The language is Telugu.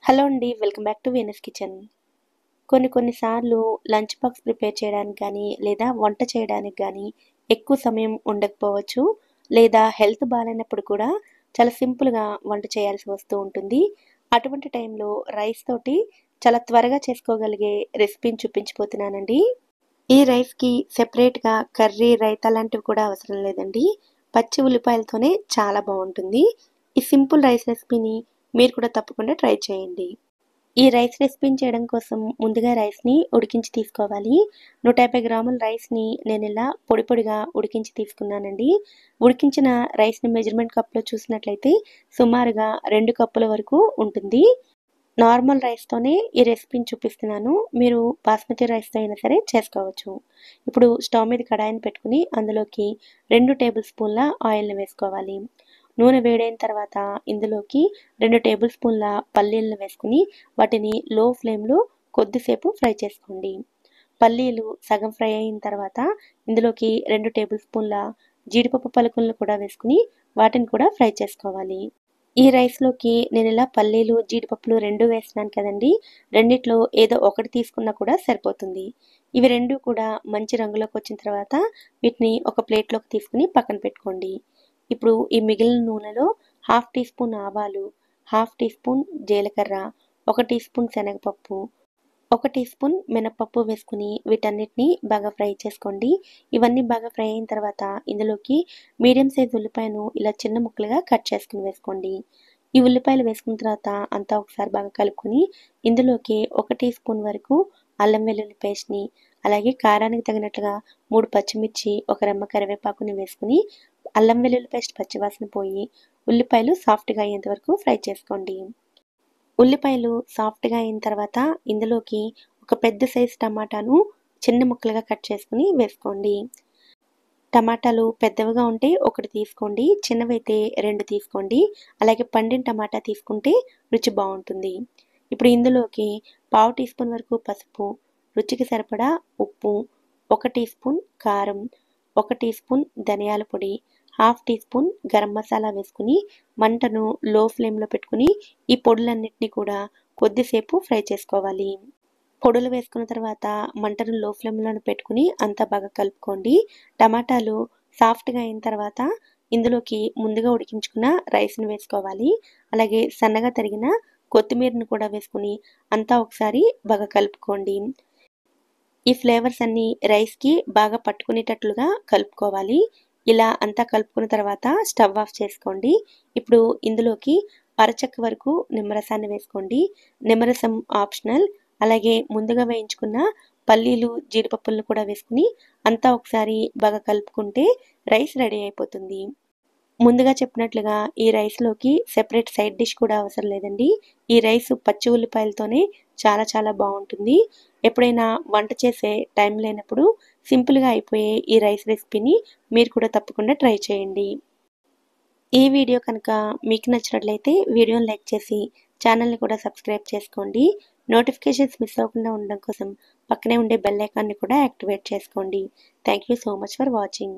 హలో అండి. Welcome back to Venus kitchen. కొన్ని సార్లు లంచ్ బాక్స్ ప్రిపేర్ చేయడానికి గానీ, లేదా వంట చేయడానికి గానీ ఎక్కువ సమయం ఉండకపోవచ్చు. లేదా హెల్త్ బాలేనప్పుడు కూడా చాలా సింపుల్‌గా వంట చేయాల్సి వస్తూ ఉంటుంది. అటువంటి టైంలో రైస్ తోటి చాలా త్వరగా చేసుకోగలిగే రెసిపీని చూపించబోతున్నానండి. ఈ రైస్‌కి సెపరేట్‌గా కర్రీ, రైతా లాంటివి కూడా అవసరం లేదండి. పచ్చి ఉల్లిపాయలతోనే చాలా బావుంటుంది. ఈ సింపుల్ రైస్ రెసిపీని మీరు కూడా తప్పకుండా ట్రై చేయండి. ఈ రైస్ రెసిపీని చేయడం కోసం ముందుగా రైస్‌ని ఉడికించి తీసుకోవాలి. 150 గ్రాముల రైస్‌ని నేనిలా పొడి పొడిగా ఉడికించి తీసుకున్నానండి. ఉడికించిన రైస్‌ని మెజర్‌మెంట్ కప్‌లో చూసినట్లయితే సుమారుగా 2 కప్పుల వరకు ఉంటుంది. నార్మల్ రైస్‌తోనే ఈ రెసిపీని చూపిస్తున్నాను. మీరు బాస్మతి రైస్‌తో అయినా సరే చేసుకోవచ్చు. ఇప్పుడు స్టవ్ మీద కడాయిని పెట్టుకొని అందులోకి 2 టేబుల్ స్పూన్ల ఆయిల్‌ని వేసుకోవాలి. నూనె వేడైన తర్వాత ఇందులోకి 2 టేబుల్ స్పూన్ల పల్లీలను వేసుకొని వాటిని లో ఫ్లేమ్‌లో కొద్దిసేపు ఫ్రై చేసుకోండి. పల్లీలు సగం ఫ్రై అయిన తర్వాత ఇందులోకి 2 టేబుల్ స్పూన్ల జీడిపప్పు పలుకులను కూడా వేసుకొని వాటిని కూడా ఫ్రై చేసుకోవాలి. ఈ రైస్‌లోకి నేనిలా పల్లీలు, జీడిపప్పులు 2 వేస్తున్నాను కదండీ! రెండిట్లో ఏదో ఒకటి తీసుకున్నా కూడా సరిపోతుంది. ఇవి 2 కూడా మంచి రంగులోకొచ్చిన తర్వాత వీటిని ఒక ప్లేట్‌లోకి తీసుకొని పక్కన పెట్టుకోండి. ఇప్పుడు ఈ మిగిలిన నూనెలో హాఫ్ టీ స్పూన్ ఆవాలు, హాఫ్ టీ స్పూన్ జీలకర్ర, 1 టీ స్పూన్ శనగపప్పు, 1 టీ స్పూన్ మినపప్పు వేసుకొని వీటన్నిటిని బాగా ఫ్రై చేసుకోండి. ఇవన్నీ బాగా ఫ్రై అయిన తర్వాత ఇందులోకి మీడియం సైజ్ ఉల్లిపాయను ఇలా చిన్న ముక్కలుగా కట్ చేసుకొని వేసుకోండి. ఈ ఉల్లిపాయలు వేసుకున్న తర్వాత అంతా ఒకసారి బాగా కలుపుకొని ఇందులోకి 1 టీ స్పూన్ వరకు అల్లం వెల్లుల్లి పేస్ట్‌ని, అలాగే కారానికి తగినట్లుగా 3 పచ్చిమిర్చి, ఒక రెమ్మ కరివేపాకుని వేసుకొని అల్లం వెల్లుల్లి పేస్ట్ పచ్చివాసన పోయి ఉల్లిపాయలు సాఫ్ట్‌గా అయ్యేంత వరకు ఫ్రై చేసుకోండి. ఉల్లిపాయలు సాఫ్ట్‌గా అయిన తర్వాత ఇందులోకి ఒక పెద్ద సైజు టమాటాను చిన్న ముక్కలుగా కట్ చేసుకొని వేసుకోండి. టమాటాలు పెద్దవిగా ఉంటే 1 తీసుకోండి. చిన్నవైతే 2 తీసుకోండి. అలాగే పండిన టమాటా తీసుకుంటే రుచి బావుంటుంది. ఇప్పుడు ఇందులోకి పావు టీ స్పూన్ వరకు పసుపు, రుచికి సరిపడా ఉప్పు, 1 టీ స్పూన్ కారం, 1 టీ స్పూన్ ధనియాల పొడి, half teaspoon garam masala వేసుకొని మంటను లో ఫ్లేమ్‌లో పెట్టుకొని ఈ పొడులన్నిటిని కూడా కొద్దిసేపు ఫ్రై చేసుకోవాలి. పొడులు వేసుకున్న తర్వాత మంటను లో ఫ్లేమ్‌లోనే పెట్టుకొని అంతా బాగా కలుపుకోండి. టమాటాలు సాఫ్ట్‌గా అయిన తర్వాత ఇందులోకి ముందుగా ఉడికించుకున్న రైస్‌ని వేసుకోవాలి. అలాగే సన్నగా తరిగిన కొత్తిమీరను కూడా వేసుకొని అంతా ఒకసారి బాగా కలుపుకోండి. ఈ ఫ్లేవర్స్ అన్నీ రైస్‌కి బాగా పట్టుకునేటట్లుగా కలుపుకోవాలి. ఇలా అంతా కలుపుకున్న తర్వాత స్టవ్ ఆఫ్ చేసుకోండి. ఇప్పుడు ఇందులోకి అరచెక్క వరకు నిమ్మరసాన్ని వేసుకోండి. నిమ్మరసం ఆప్షనల్. అలాగే ముందుగా వేయించుకున్న పల్లీలు, జీడిపప్పులను కూడా వేసుకొని అంతా ఒకసారి బాగా కలుపుకుంటే రైస్ రెడీ అయిపోతుంది. ముందుగా చెప్పినట్లుగా ఈ రైస్‌లోకి సెపరేట్ సైడ్ డిష్ కూడా అవసరం లేదండి. ఈ రైస్ పచ్చి ఉల్లిపాయలతోనే చాలా బావుంటుంది. ఎప్పుడైనా వంట చేసే టైం లేనప్పుడు సింపుల్‌గా అయిపోయే ఈ రైస్ రెసిపీని మీరు కూడా తప్పకుండా ట్రై చేయండి. ఈ వీడియో కనుక మీకు నచ్చినట్లయితే వీడియోని లైక్ చేసి ఛానల్‌ని కూడా సబ్స్క్రైబ్ చేసుకోండి. నోటిఫికేషన్స్ మిస్ అవ్వకుండా ఉండడం కోసం పక్కనే ఉండే బెల్ ఐకాన్‌ని కూడా యాక్టివేట్ చేసుకోండి. Thank you so much for watching.